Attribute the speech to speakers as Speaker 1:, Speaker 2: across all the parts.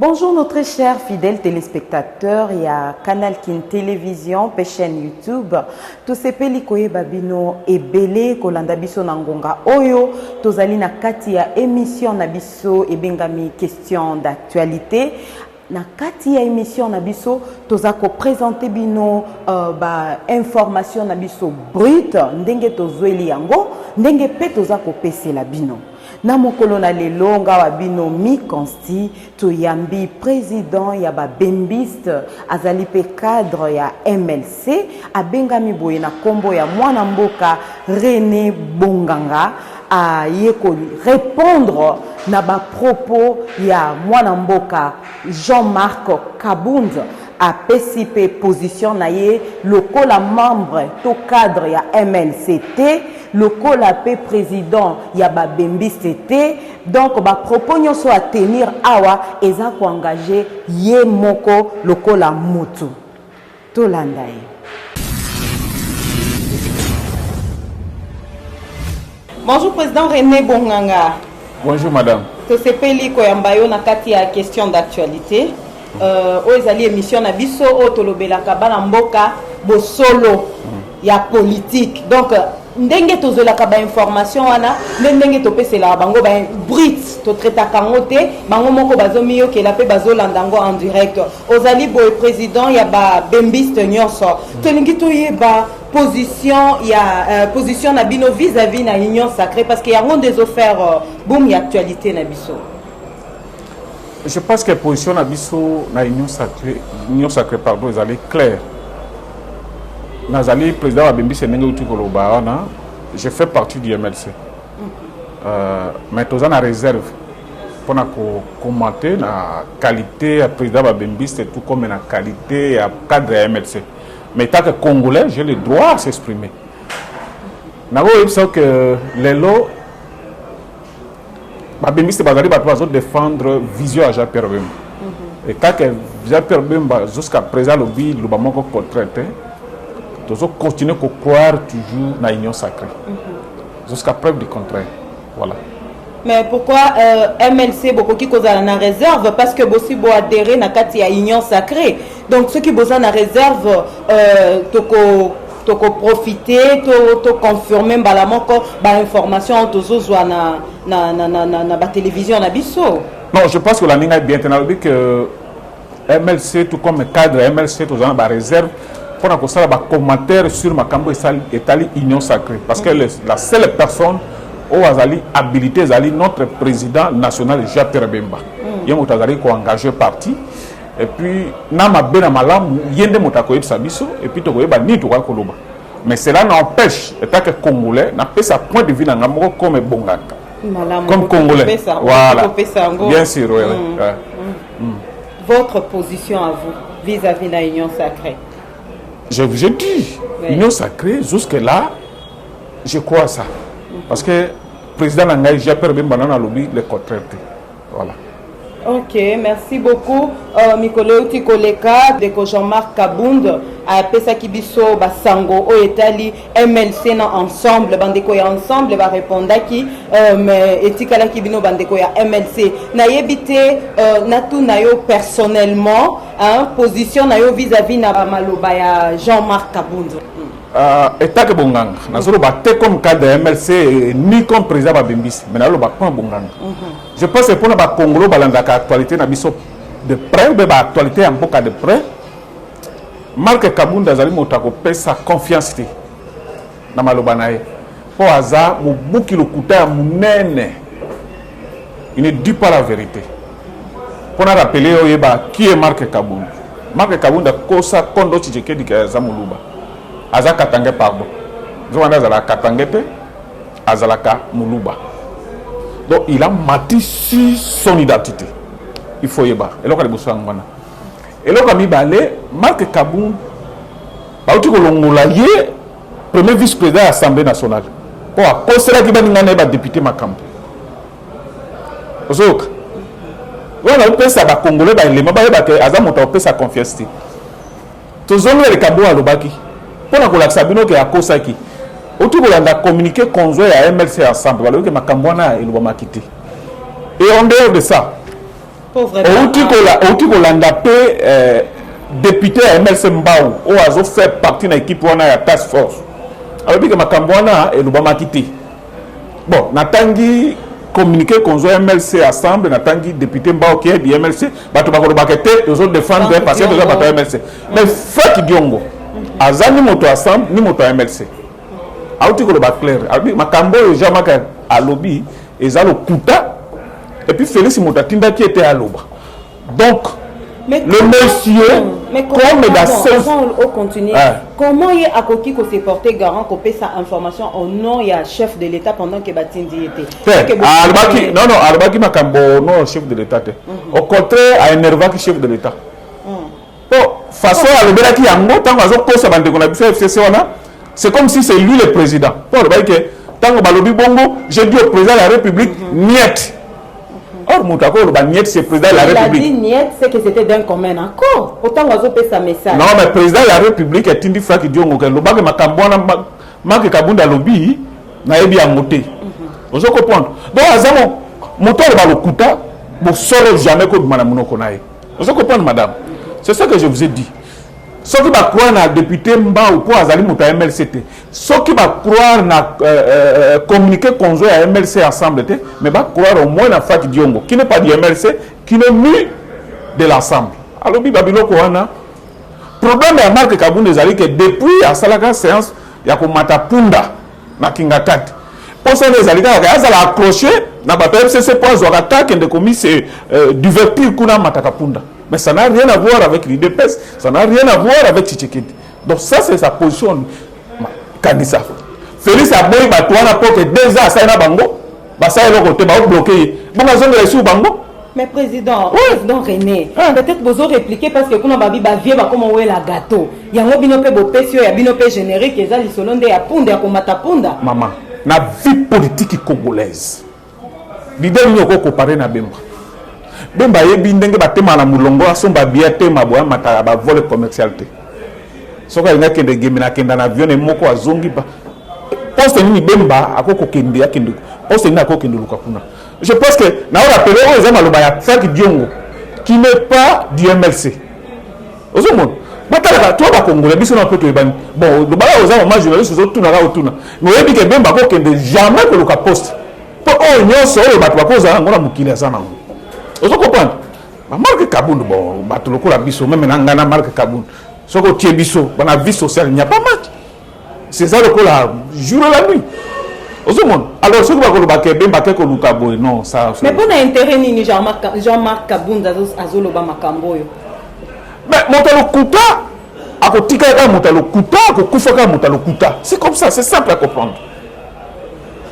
Speaker 1: Bonjour nos très chers fidèles téléspectateurs et à Canal Kin Télévision, chaîne YouTube. Tous ces pelikoye babino et belé kolanda biso nangonga oyo tozali na kati ya émission na biso et bengami question d'actualité. Na kati ya émission na biso tozako présenter bino information na biso brute ndenge tozweli yango ndenge pe tozako pesela bino. Na mokolo na lelo nga wa bino mi consti to yambi président ya ba bembiste azali pe cadre ya MLC abengami boye na kombo ya mwana mboka René Bonganga a yeko répondre na ba propos ya mwana mboka Jean-Marc Kabund a PCP position na ye lokola membre to cadre ya MLCT lokola pe président ya ba bembiste te donc ba propos nyonso a tenir awa eza ko engager ye moko lokola mutu to landa ye. Bonjour président René Bonganga.
Speaker 2: Bonjour madame.
Speaker 1: To sepeli ko yambayo na kati ya question d'actualité. Ezali émission na biso o tolobelaka bana mboka bosolo ya politique. Donc ndenge tozolaka ba information wana ndenge topesela bango ba brut to traita kangote bango moko bazomi yo kela pe bazolandango en direct. Ozali boy président ya ba bembiste nyonso. Tolingi toyeba position ya position na bino vis-à-vis na union sacrée parce qu'il y a un des offerts boom ya actualité na biso.
Speaker 2: Je pense que la position na biso na union sacrée pardon est claire. Nazali président wa Bembi Senenge uti koloba wana, je fais partie du MLC. Mais tous en réserve pour na commenter la qualité ya président wa Bembi c'est tout comme la qualité ya cadre ya MLC. Mais tant que Congolais, j'ai le droit à s'exprimer. Nako yebisa que les lots Babemiste bazali bato défendre vision à Jean-Pierre Bemba. Et quand Jean-Pierre Bemba jusqu'à présent lobby le bamoko contrainte, tous continuer à croire toujours dans l'union sacrée. Jusqu'à preuve du contraire. Voilà.
Speaker 1: Mais pourquoi MLC beaucoup qui cause en réserve parce que bossi bo adhérer na kati à union sacrée. Donc ceux qui besoin en réserve toko profiter to confirmer balamoko ba information tozozwa na ba télévision na biso.
Speaker 2: Non, je pense que la ligne est bien tenue que MLC tout comme cadre MLC tous en ba réserve pour na kosala ba commentaire sur makambo etali union sacrée parce que la seule personne au azali habilité azali notre président national Jean-Pierre Bemba. Yemo tazali ko engagé parti. Et puis, nama bena malam, yende motako yeb sabiso, et puis toko yeba ni toka koloba. Mais cela n'empêche, étant que Congolais, n'a pas sa point de vue dans l'amoro comme Bonganga. Comme Congolais. Voilà. Bien sûr, oui.
Speaker 1: Votre position à vous, vis-à-vis de l'union sacrée?
Speaker 2: Je vous ai dit, l'union sacrée, jusque-là, je crois à ça. Parce que le président Nangaï, Jean-Pierre Bemba, n'a lobby le contraire. Voilà.
Speaker 1: Ok, merci beaucoup. Mikolo Tikoleka de Jean-Marc Kabund a pesa kibiso basango o etali MLC na ensemble bandeko ya ensemble va répondre qui mais etikala kibino bandeko ya MLC na yebité natu na yo personnellement position na yo vis-à-vis na maloba ya Jean-Marc Kabund.
Speaker 2: État que Bonganga, nous sommes comme cadre de MLC ni comme président de Bembis, mais nous sommes Bonganga. Je pense que pour nous, Congolo, l'actualité de près, ou l'actualité en beaucoup de près, Marc Kabunda Zali Motako pèse sa confiance dans Malobanae. Pour hasard, mon bouki le couteau il ne dit pas la vérité. Pour nous rappeler, qui est Marc Kabunda? Marc Kabunda, Kosa Kondo Tchike di Zamuluba. Aza Katange pardon. Zouana Zala Katangete, Azalaka Muluba. Donc il a menti sur son identité. Il faut y avoir. Et là, et là, quand il balé, Marc Kabund, premier vice-président de l'Assemblée nationale. Pour conseiller qui va député Makambo. Vous voyez, on a ça va Congolais, il a sa confiance. Tous les Kabou à l'Obaki. Pour la Sabino qui a Kosaki. Autour de la communiqué conjoint à MLC ensemble, alors que Makambouana et le Wamakiti. Et en dehors de ça, outi kolanda pe député à MLC Mbao ou azo fait partie de l'équipe wana ya task force alors que makambo wana elubama kiti bon natangi communiquer konzo MLC assemble natangi député Mbao qui est du MLC bato bakoloba te ozo défendre parce que déjà bato MLC mais Faki Diongo azani moto assemble ni moto MLC auti koloba clair alors makambo jamaka alobi ezalo kuta et puis Félix Motatinda qui était à l'Oba donc mais le monsieur,
Speaker 1: mais comme on continue, comment il a qui se porter garant qu'on paie sa information au nom il y a chef de l'État pendant que Batindi était.
Speaker 2: Non, Albaki Makambo, non, chef de l'État. Au contraire, à énerver qui chef de l'État. Bon, façon à le qui a un tant c'est comme si c'est lui le président. Pour le que tant que Balobi Bongo, j'ai dit au président de la République, niet. Or, Moutako, c'est le président de la République.
Speaker 1: Il a dit niet, c'est que c'était d'un commun accord. Autant qu'on a sa message.
Speaker 2: Non, mais le président de la République est une fois qui dit que le bague Makambouana, Mak Kabunda Lobby, n'a bien monté. Vous comprenez? Donc, Azamo, moteur va le couta, vous ne saurez jamais que Madame Monokonaï. Vous comprenez, madame? C'est ça que je vous ai dit. Ceux qui va croire dans le député Mba ou pour Azali Mouta MLCT, ceux qui va croire dans communiquer conjoint à MLC ensemble, mais va croire au moins dans Faki Diongo, qui n'est pas du MLC, qui n'est ni de l'ensemble. Alors, Babilo Kouana, problème est à Marc Kaboun des Zali que depuis à Salaka séance, il y a comme Matapunda, na Kingatat. Pour ça, les Zali, il y a accroché, na Bata FCC pour Zoratak, et de commis c'est divertir Kuna Matakapunda. Mais ça n'a rien à voir avec l'IDPS, ça n'a rien à voir avec Tchisekedi. Donc ça, c'est sa position. Kanissa. Félix Aboy Batouana pour que 2 ans, ça y a bango. Ça y a le côté, bloqué. Bon, ils ont reçu bango.
Speaker 1: Mais président René, peut-être vous aurez répliqué parce que quand on va vivre, comment on est la gâteau. Il y a un binope bopesio, il y a un binope générique, il y a des solondes à Punda, à Matapunda.
Speaker 2: Maman, la vie politique congolaise, l'idée n'est pas comparée à Bemba. Bemba yebi ndenge batema na mulongo asomba bia tema boya matala ba vol commercialité soka nga kende gemina kenda na avion moko azongi ba poste ni Bemba akoko kende ya kende poste ni akoko kende lukapuna. Je pense que na on rappelle aux amaloba ya Faki Diongo qui n'est pas du MLC ozomo batala toi ba congolais biso na poto ebani bon le bala aux amama journaliste zo tuna ka otuna mais yebi ke Bemba ko kende jamais ko luka poste po o nyoso o batwa ko za ngona mukili sana. Vous comprenez? Marc Kaboun, bon, Batoloko la biso, même Nangana Marc Kaboun. Ce que tu es biso, dans la vie sociale, il n'y a pas match. C'est ça le coup là, jour et la nuit. Vous comprenez? Alors, ce que vous avez bien battu que nous Kaboun, non, ça.
Speaker 1: Mais pour l'intérêt, ni Jean-Marc Kaboun, Azoloba Makamboyo.
Speaker 2: Mais Montalo Kouta, à côté de Montalo Kouta, à Koufaka Montalo Kouta. C'est comme ça, c'est simple à comprendre.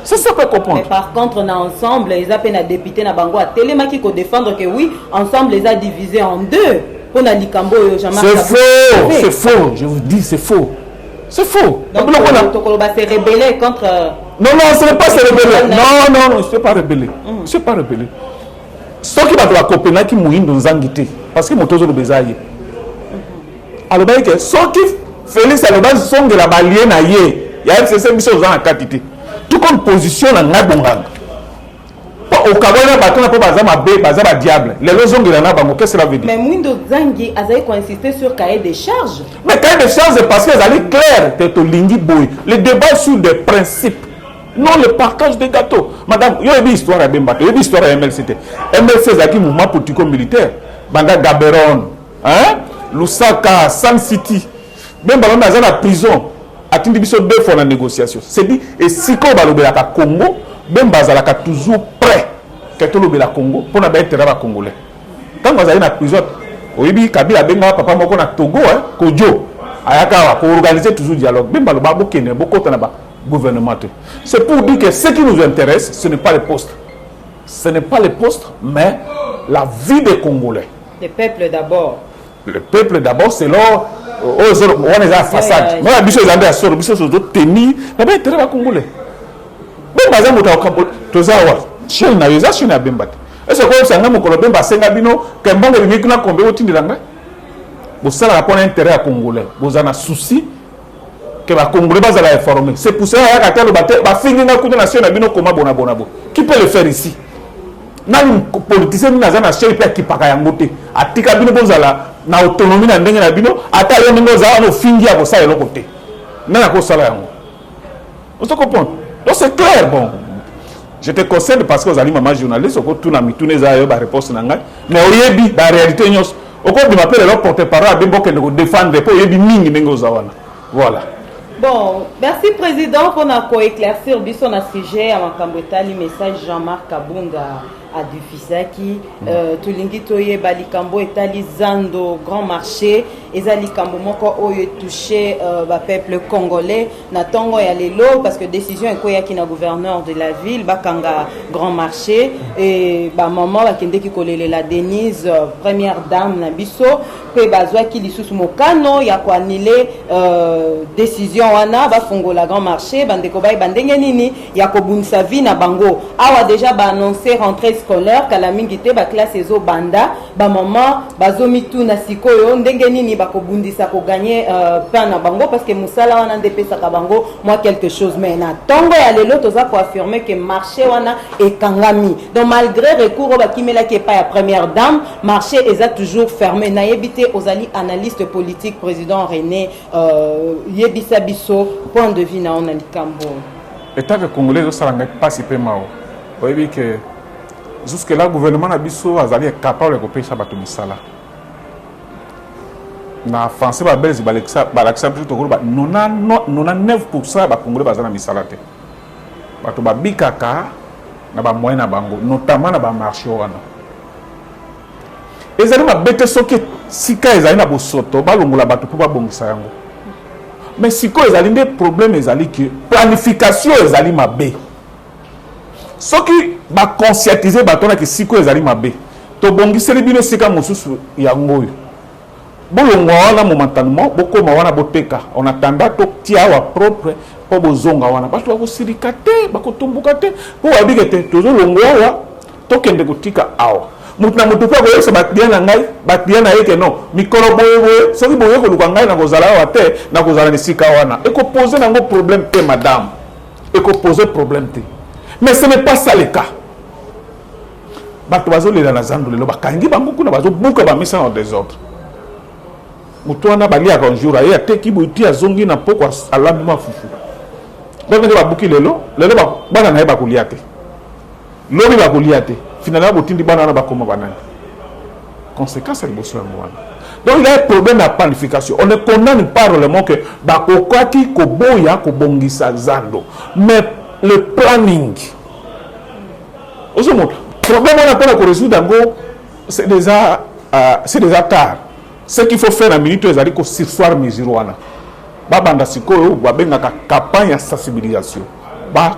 Speaker 2: C'est ça qu'on comprend.
Speaker 1: Mais par contre, on a ensemble, les appels à députés na bango à téléma qui défendre que oui, ensemble les a divisés en deux. Pour na likambo Jean-Marc.
Speaker 2: C'est faux, c'est faux. Je vous dis, c'est faux. C'est faux.
Speaker 1: Donc on va se rebeller contre.
Speaker 2: Non, ce n'est pas se rebeller. Non, je ne suis pas rebellé. Je ne suis pas rebellé. Ce qui va de la Copenhague qui mouille dans Zangité, parce que mon tozo le bézaille. Alors, ce qui Félix Alobas sont de la balienne à yé, il y a ces missions dans la quantité. Tout comme position dans la bongang. Au Cameroun, on n'a pas diable. Les raisons de la bango, qu'est-ce que cela veut dire?
Speaker 1: Mais Mwindo Zangi a insisté sur cahier de charges.
Speaker 2: Mais cahier de charges, c'est parce qu'ils allaient clair. Le débat sur des principes, non le partage des gâteaux. Madame, il y a une histoire à Bemba, il y a une histoire à MLCT. MLC, c'est un mouvement politico-militaire. Banda Gaberon, Lusaka, San City. Bemba, on a la prison. Atindi biso 2 fois la négociation. C'est dit, et si on va le Congo, Bemba Zalaka toujours prêt que tout le Congo pour n'avoir intérêt à Congolais. Quand vous allez dans la prison, oui, Kabila Benga papa moko na Togo, Kodjo, ayaka pour organiser toujours dialogue. Bemba le babo kene beaucoup de gouvernement. C'est pour dire que ce qui nous intéresse, ce n'est pas les postes. Ce n'est pas les postes, mais la vie des Congolais.
Speaker 1: Le peuple d'abord.
Speaker 2: Le peuple d'abord, c'est leur on est à la façade. Moi, la biche est à sort, biche est d'autres tenus. Mais bien, tu es congolais. Bon, par exemple, tu as un peu de chien na yeza chien na bembat. Est-ce que ça n'a pas de bemba senga bino que bon le mec na combien au tindi langa. Bon ça n'a pas intérêt à congolais. Vous en a souci que la congolais va la informer. C'est pour ça que le bateau va finir na coup de nation na bino comment bonabo. Qui peut le faire ici? nani politicien na zana chef pe kipaka yango te atika bino bozala na autonomie na ndenge na bino ata yo ndenge za no fingi ya kosa eloko te nana ko sala yango on se comprend donc c'est clair bon je te conseille parce que vous allez maman journaliste au tout na mitune za yo ba réponse na ngai mais oyebi ba réalité nyos au cours de m'appeler leur porte-parole à bimbo que nous défendre pour oyebi mingi ndenge ozawana voilà.
Speaker 1: Bon, merci Président pour nous éclaircir sur un sujet à Makambetali message Jean-Marc Kabunda à Dufisaki Tulingi Toye Balikambo Etali Zando Grand Marché Ezali Kambo moko oyo touché ba peuple congolais na tongo ya lelo parce que décision ekoya ki na gouverneur de la ville bakanga Grand Marché et ba maman bakende ki kolelela Denise première dame na biso pe bazwa ki lisusu mokano ya ko annuler décision wana bafungola Grand Marché bandeko bay bandenge nini ya kobunisa vie na bango awa déjà ba annoncer rentrée scolaire kala mingi te ba classe ezo banda ba maman bazomi tu na sikoyo ndenge nini bakobundisa ko gagner pain na bango parce que musala wana ndepesa ka bango moi quelque chose mais na tongo ya lelo toza ko affirmer que marché wana ekangami donc malgré recours ba kimela ki pa ya première dame marché eza toujours fermé na yebité ozali analyste politique président René yebisa biso point de vue na on a likambo
Speaker 2: état que congolais zo sala ngai pasi pe mao oyebi que jusque là gouvernement na biso azali capable de kopesa bato misala na français ba belge balakisa plutôt ko ba 99% ba congolais bazana misala te bato ba bikaka na ba moyen na bango notamment na ba marché wana ezali ba bete soki sika ezali na bosoto balongola bato po ba bongisa yango mais siko ezali nde problème ezali que planification ezali mabe soki ba conscientiser bato na que siko ezali mabe to bongiseli bino sika mosusu yango oyo bolongwa wana momentanément bokoma wana boteka on attendant to tia wa propre po bozonga wana bato bakosirika te bakotumbuka te po babike te tozolongwa wa tokende kotika awa mutu na mutu po akoyebisa batia na ngai batia na ye ke non mikolo boye soki boye koluka ngai na kozala awa te na kozala na esika wana ekopose nango problème te madame ekopose problème te mais ce n'est pas ça le cas bato bazolela na zando lelo bakangi bango kuna bazobuka bamisa na désordre mutu wana baliaka un jour aye ateki boiti azongi na poko alambi mafufu donc nde babuki lelo bana na ye bakolia te lobi bakolia te finalement botindi bana wana bakoma banani conséquence ya liboso yango wana donc il y a un problème de planification on ne condamne pas le mot que bakokaki koboya kobongisa zando mais le planning ozomona problème wana mpona korésoudre yango c'est déjà tard. Ce qu'il faut faire la minute ezali ko sursoir mesure wana babanda sikoyo babengaka campagne de sensibilisation ba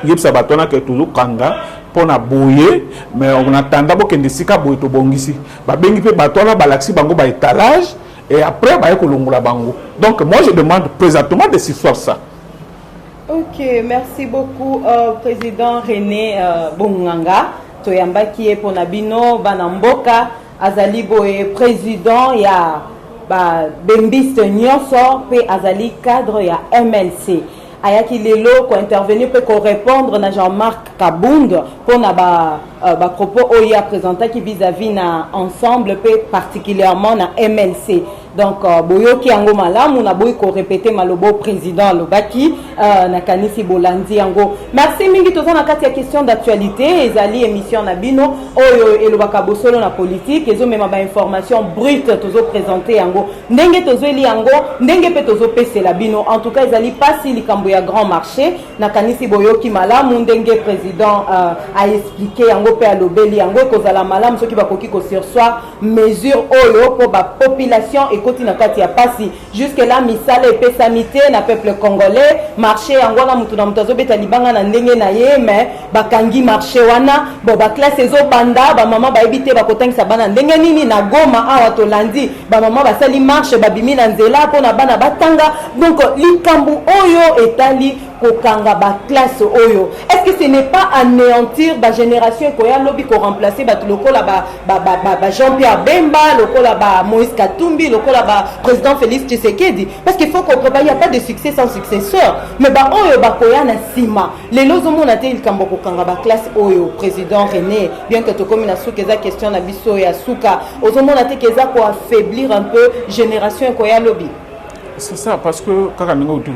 Speaker 2: yebisa batona ke toujours kanga pona boye mais on attend bokende sika boye to bongisi babengi pe batona balaxi bango ba étalage et après ba ekolongola bango donc moi je demande présentement de sursoir ça.
Speaker 1: Ok, merci beaucoup président René Bonganga toyamba qui est pour nabino banamboka azali boye président ya ba bembiste nyonso pe azali cadre ya MLC ayaki lelo ko intervenir pe ko répondre na Jean-Marc Kabunda pour na ba propos oya présenter qui vis-à-vis na ensemble pe particulièrement na MLC donc boyoki yango malamu na boyi ko répéter malobo président lobaki na kanisi bolandi yango merci mingi tozana kati ya question d'actualité ezali émission na bino oyo elobaka bosolo na politique ezo mema ba information brute tozo présenter yango ndenge tozo eli yango ndenge pe tozo pesela bino en tout cas ezali pasi likambo ya grand marché na kanisi boyoki malamu ndenge président a expliqué yango pe alobeli yango kozala malamu soki bakoki ko sursoir mesure oyo pour ba population ekoti na kati ya pasi jusque là misala epesamite na peuple congolais marché yango na mutu na mutu azobeta libanga na ndenge na ye mais bakangi marché wana bo ba classe ezo banda ba mama ba ebite bakotangisa bana ndenge nini na Goma awa tolandi ba mama basali marche babimi na nzela pona bana batanga donc likambu oyo etali kokanga ba classe oyo. Est-ce que ce n'est pas anéantir ba génération koya lobby ko remplacer ba lokola ba Jean-Pierre Bemba, lokola ba Moïse Katumbi, lokola ba président Félix Tshisekedi, parce qu'il faut qu'on prépare, il n'y a pas de succès sans successeur. Mais ba oyo ba koya na sima. Les lozo mona te il kambo kokanga ba classe oyo président René, bien que to comme na souka eza question na biso ya souka, ozo mona te keza ko affaiblir un peu génération koya lobby.
Speaker 2: C'est ça, parce que quand on il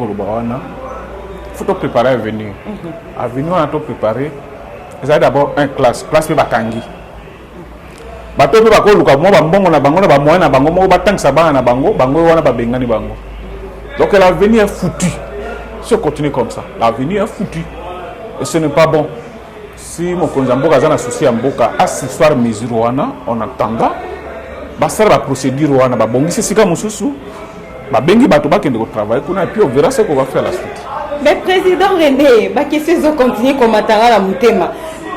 Speaker 2: faut te préparer à venir. À venir, on a tout préparé. Ils ont d'abord un classe de Batangi. Bato pe bako luka mo ba mbongo na bango na ba moyen na bango mo ba tangisa ba na bango bango wana ba bengani bango. Donc l'avenir est foutu. Si on continue comme ça, l'avenir est foutu. Et ce n'est pas bon. Si mon konzamboka za na souci ya mboka asseoir mesure wana on attendant ba sala ba procédure wana ba bongisi sika mususu. Bengi bato bakende ko travailler kuna et puis on verra ce qu'on va faire la suite.
Speaker 1: Mais président René, ba question zo continuer comme atara la mutema.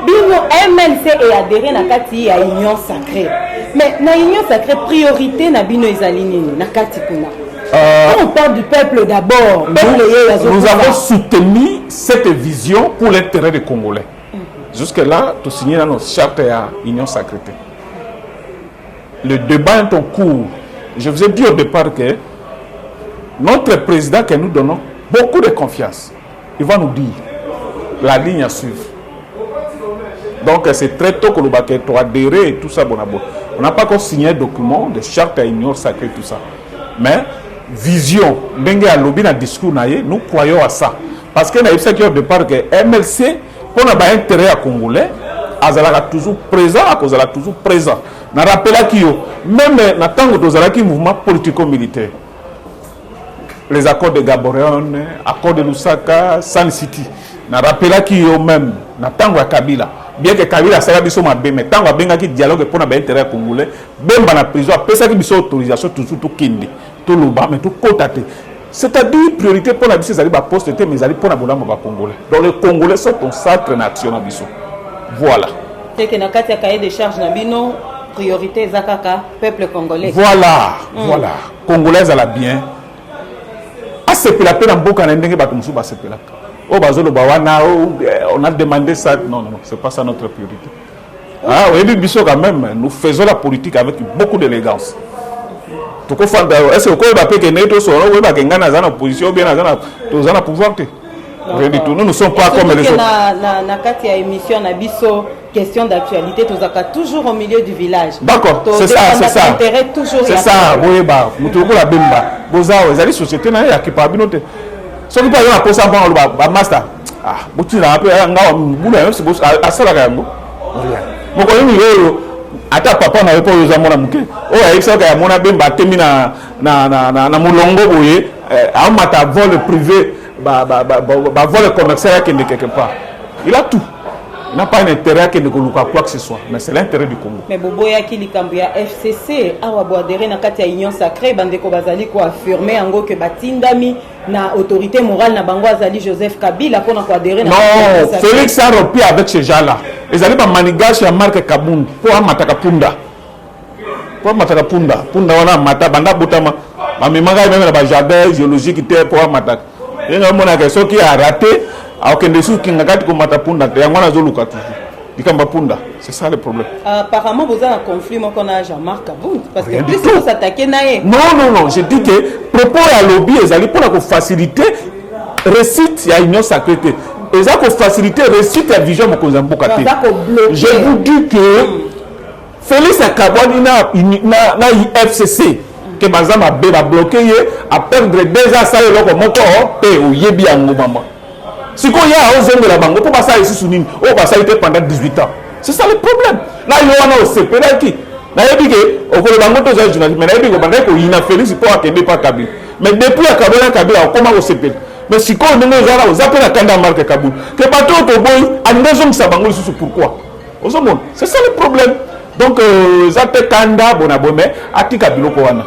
Speaker 1: Bino MLC et adhéré na kati ya union sacrée. Mais na union sacrée priorité na bino ezalini na kati kuna. On parle du peuple d'abord.
Speaker 2: Nous avons soutenu cette vision pour l'intérêt des Congolais. Jusque là, tout signé dans notre charte à union sacrée. Le débat est en cours. Je vous ai dit au départ que notre président que nous donnons beaucoup de confiance, il va nous dire la ligne à suivre. Donc c'est très tôt que nous avons adhéré et tout ça. On n'a pas encore signé un document de charte à union sacrée, tout ça. Mais vision, discours, nous croyons à ça. Parce que nous avons dit au départ que MLC, pour notre intérêt à Congolais, elle est toujours présent, elle est toujours présent. Je rappelle que même dans le mouvement politico-militaire, les accords de Gaborone, accords de Lusaka, San City. Na rappela ki yo même na tango ya Kabila. Bien que Kabila sala biso mabe, mais tango benga ki dialogue pour na ba intérêt congolais, bemba na prison, pesa ki biso autorisation toujours tout kindi, tout loba, mais tout kotate. C'est-à-dire priorité pour la biso zali ba poste mais zali pour na bolamba ba congolais. Donc les Congolais sont un sacre national biso. Voilà.
Speaker 1: C'est que na kati ya cahier de charge na bino priorité zakaka peuple congolais.
Speaker 2: Voilà, voilà. Congolais à la bien. On a demandé ça. Non, non, c'est pas ça notre priorité. Ah, oui, quand même, nous faisons la politique avec beaucoup d'élégance. Est-ce que vous opposition ou bien dans pouvoir? Nous ne sommes pas comme les autres.
Speaker 1: Dans émission, question d'actualité, tu as toujours au milieu du village.
Speaker 2: D'accord, c'est ça, c'est ça. C'est ça, oui, bah, nous trouvons la bimba. Vous avez société qui parle bien. Ce qui parle de ça, c'est master. Ah, vous avez un peu à ça. Ata papa na wepo yoza mona muke o aisa ka mona bemba temi na mulongo boye amata vol privé ba vol commercial qui est quelque part. Il a tout. Il n'a pas un intérêt qui ne quoi que ce soit, mais c'est l'intérêt du Congo.
Speaker 1: Mais Boboya qui likambia FCC awa boadere na kati ya union sacrée bandeko bazali ko affirmer ngo que batindami na autorité morale na bango azali Joseph Kabila pona ko adhérer na.
Speaker 2: Non, Félix a rompu avec ces gens-là. Ils allaient pas manigache ya Marc Kabund pour amataka punda. Pour amataka punda, punda wana mata banda butama. Mamimanga même na jardin géologique était pour amataka. Et non mona que ce qui a raté c'est ça le problème.
Speaker 1: Apparemment, vous avez un conflit qu'on a Jean-Marc Kabund. Parce que plus vous s'attaquez,
Speaker 2: non, je dis que propos à lobby, ils allaient pour faciliter récite à l'union sacrée. Ils ont facilité récite à vision je vous dis que Félix Kabund na FCC que Bazama a bloqué à perdre 2 ans ça le locomoto et au yebi en maman. Si qu'on y a aux hommes de la banque, pour passer ici sous ligne, on va s'arrêter pendant 18 ans. C'est ça le problème. Là, il y a un CP qui. Là, il y a au Colombo, mais il y a Félix pour attendre par Kabila. Mais depuis la Kabila, on commence au CP. Mais si qu'on est là, on appelle la Kanda Marc Kabila. Que pas tout au boy, à deux hommes, ça va nous pourquoi. C'est ça le problème. Donc, Zate Kanda, Bonabomé, Ati Kabila Kowana.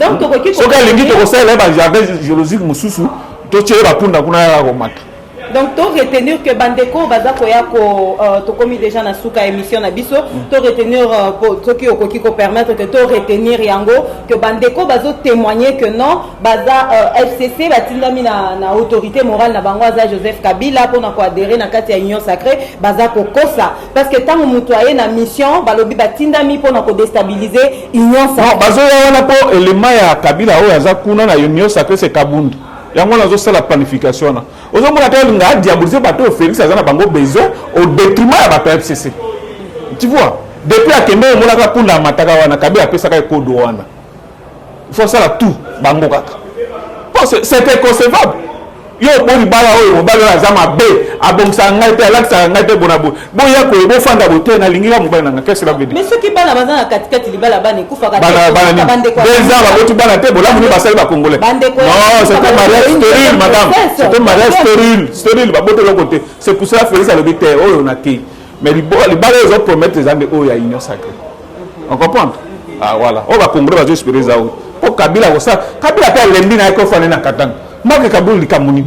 Speaker 1: Donc,
Speaker 2: ce que les gens qui ont jardin géologique, Moussou, tu es la Punda Kuna Romata.
Speaker 1: Donc, to retenir que bandeko baza koya ko to komi déjà na suka émission na biso, to retenir to ki okoki ko permettre que to retenir yango que bandeko bazo témoigner que non baza FCC batindami na autorité morale na bango za Joseph Kabila pour na ko adhérer na kati ya union sacrée baza ko kosa parce que tant mutu aye na mission balobi batindami pour na ko déstabiliser union sacrée.
Speaker 2: Non, bazo ya wana po élément ya Kabila oyo aza kuna na union sacrée c'est Kabundu. Yango nazo sala planification na. Ozo mona ta nga diaboliser bato Félix azana bango besoin au détriment ya bato FCC. Tu vois, depuis akende mona ka punda mataka wana Kabila pesa ka code wana. Il faut ça tout bango kaka. Bon, c'est inconcevable. Yo boni bala oyo bala zama be abongsa ngai te alaksa ngai te bonabo boya ko bo fanda bote na lingira mobala nga qu'est-ce que cela veut dire?
Speaker 1: Mais ceux qui bana bazana katikati libala bana kufa
Speaker 2: bande quoi des ans ba botu bana te bola muni basali ba congolais. Non, c'est un mariage stérile madame. C'est un mariage stérile ba bote l'autre côté. C'est pour cela Félix a le bité oyo na ki. Mais les bala ils ont promettre les amis oyo ya union sacrée. On comprend? Ah voilà. On va congolais va espérer ça. Pour Kabila ko ça. Kabila ta lendi na ko fane na katanga. Moi, Kabul likamuni.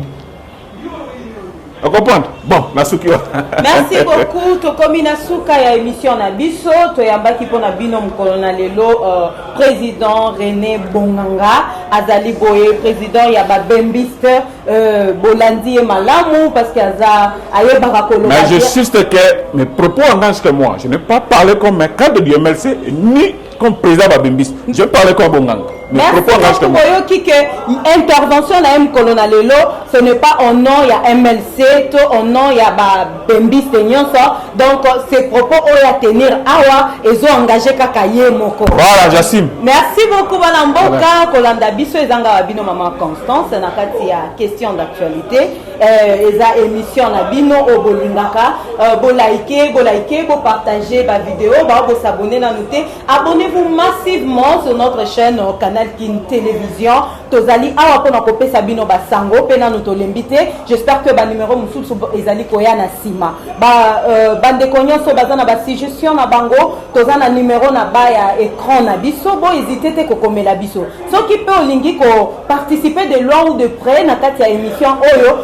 Speaker 2: Vous comprenez? Bon, Nasuki.
Speaker 1: Merci beaucoup. Tokomi Nasuka ya émission na biso. Toyambaki pona bino mkolona lelo président René Bonganga azali boye président ya ba bembiste Bolandi et Malamu parce que aza aye barakolo.
Speaker 2: Mais je insiste que mes propos engagent que moi. Je n'ai pas parlé comme un cadre du MLC ni comme président Babembis. Je parlais comme Bonganga.
Speaker 1: Merci beaucoup. Que intervention na M Kolona lelo, ce n'est pas au nom ya MLC, to au nom ya ba Bembis nyonso. Donc ces propos o ya tenir awa ezo engagé kaka ye moko.
Speaker 2: Voilà, Jassim.
Speaker 1: Merci beaucoup bana mboka kolanda biso ezanga babino maman Constance na kati ya question d'actualité. Eza émission na bino o bolingaka, bo liker, bo partager ba vidéo, bo s'abonner na noter. Abonnez-vous massivement sur notre chaîne Canal Kin Télévision. Tozali awa pona kopé sabino basango pena nous tolembité. J'espère que ba numéro mususu ezali koya na sima. Bande konyoso bazana ba suggestion na bango, tozana numéro na ba ya écran na biso, bo hésiter te kokomela biso. So qui peut olingi ko participer de loin ou de près na kati ya émission oyo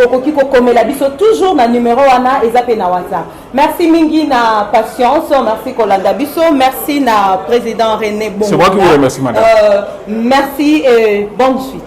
Speaker 1: okoki kokomela biso toujours na numéro wana ezape na WhatsApp. Merci mingi na patience, merci kolanda biso, merci na président René Bongo.
Speaker 2: C'est moi qui vous remercie madame.
Speaker 1: Merci et bonne suite.